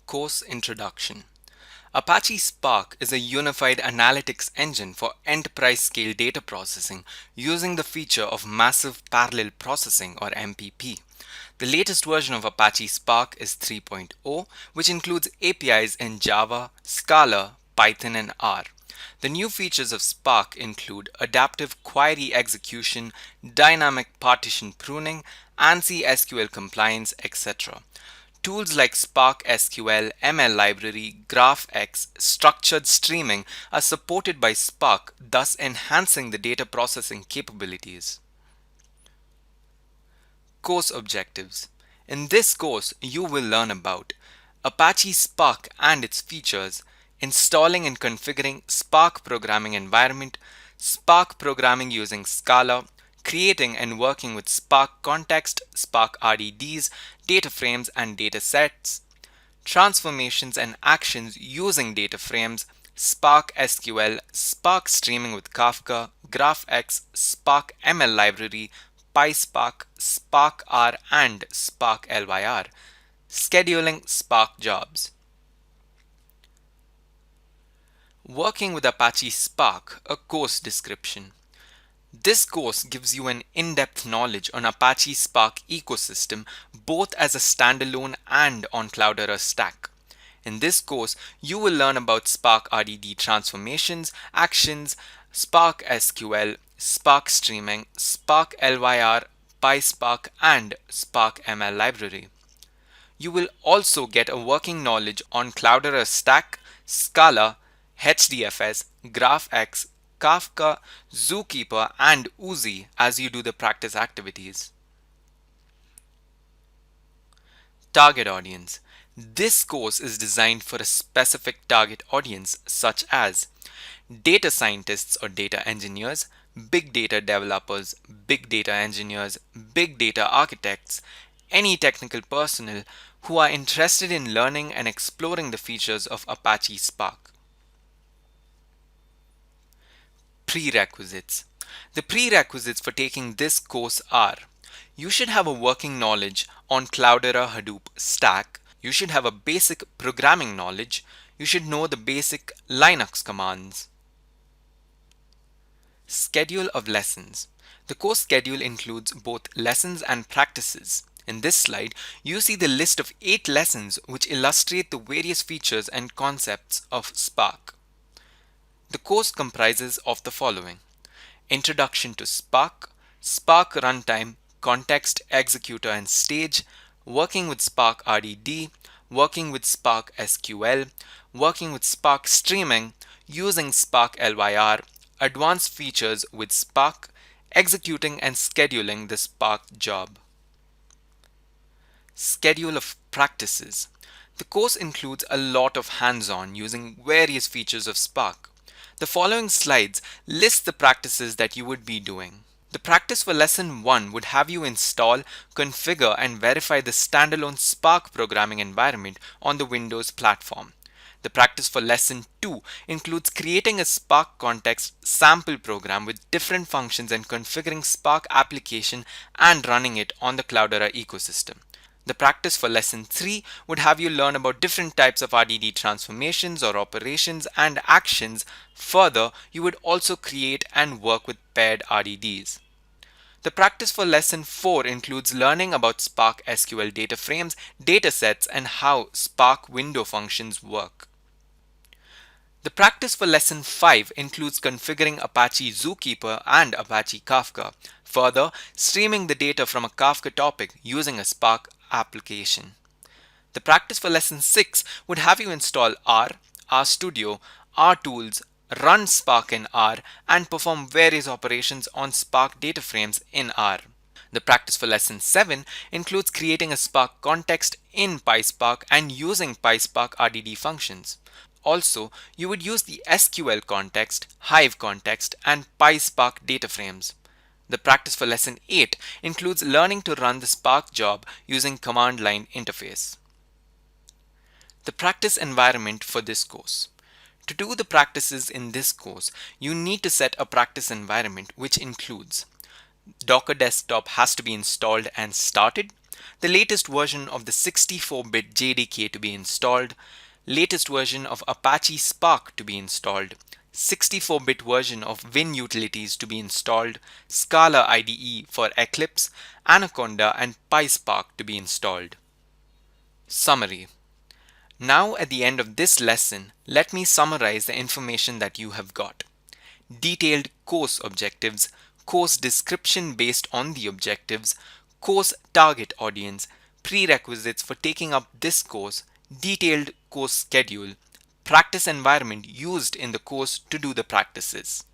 Course Introduction. Apache Spark is a unified analytics engine for enterprise-scale data processing using the feature of Massive Parallel Processing or MPP. The latest version of Apache Spark is 3.0, which includes APIs in Java, Scala, Python, and R. The new features of Spark include adaptive query execution, dynamic partition pruning, ANSI SQL compliance, etc. Tools like Spark SQL, ML Library, GraphX, structured streaming are supported by Spark, thus enhancing the data processing capabilities. Course objectives. In this course, you will learn about Apache Spark and its features, installing and configuring Spark programming environment, Spark programming using Scala, creating and working with Spark context, Spark RDDs, data frames and data sets, transformations and actions using data frames, Spark SQL, Spark streaming with Kafka, GraphX, Spark ML library, PySpark, Spark R and Spark LYR, scheduling Spark jobs. Working with Apache Spark, a course description. This course gives you an in-depth knowledge on Apache Spark ecosystem both as a standalone and on Cloudera stack. In this course, you will learn about Spark RDD transformations, actions, Spark SQL, Spark streaming, Spark LYR, PySpark and Spark ML library. You will also get a working knowledge on Cloudera stack, Scala, HDFS, GraphX, Kafka, Zookeeper and Oozie as you do the practice activities. Target audience. This course is designed for a specific target audience such as data scientists or data engineers, big data developers, big data engineers, big data architects, any technical personnel who are interested in learning and exploring the features of Apache Spark. Prerequisites. The prerequisites for taking this course are: you should have a working knowledge on Cloudera Hadoop stack, you should have a basic programming knowledge, you should know the basic Linux commands. Schedule of lessons. The course schedule includes both lessons and practices. In this slide, you see the list of 8 lessons which illustrate the various features and concepts of Spark. The course comprises of the following: Introduction to Spark, Spark Runtime, Context, Executor and Stage, Working with Spark RDD, Working with Spark SQL, Working with Spark Streaming, Using Spark LYR, Advanced Features with Spark, Executing and Scheduling the Spark job. Schedule of practices. The course includes a lot of hands-on using various features of Spark. The following slides list the practices that you would be doing. The practice for lesson 1 would have you install, configure and verify the standalone Spark programming environment on the Windows platform. The practice for lesson 2 includes creating a Spark context sample program with different functions and configuring Spark application and running it on the Cloudera ecosystem. The practice for lesson 3 would have you learn about different types of RDD transformations or operations and actions. Further, you would also create and work with paired RDDs. The practice for lesson 4 includes learning about Spark SQL data frames, data sets, and how Spark window functions work. The practice for lesson 5 includes configuring Apache Zookeeper and Apache Kafka. Further, streaming the data from a Kafka topic using a Spark application. The practice for lesson 6 would have you install R, RStudio, RTools, run Spark in R, and perform various operations on Spark data frames in R. The practice for lesson 7 includes creating a Spark context in PySpark and using PySpark RDD functions. Also, you would use the SQL context, Hive context, and PySpark data frames. The practice for lesson 8 includes learning to run the Spark job using command line interface. The practice environment for this course. To do the practices in this course, you need to set a practice environment which includes Docker Desktop has to be installed and started, the latest version of the 64-bit JDK to be installed, latest version of Apache Spark to be installed, 64-bit version of Win utilities to be installed, Scala IDE for Eclipse, Anaconda and PySpark to be installed. Summary. Now at the end of this lesson, let me summarize the information that you have got. Detailed course objectives, course description based on the objectives, course target audience, prerequisites for taking up this course, detailed course schedule, practice environment used in the course to do the practices.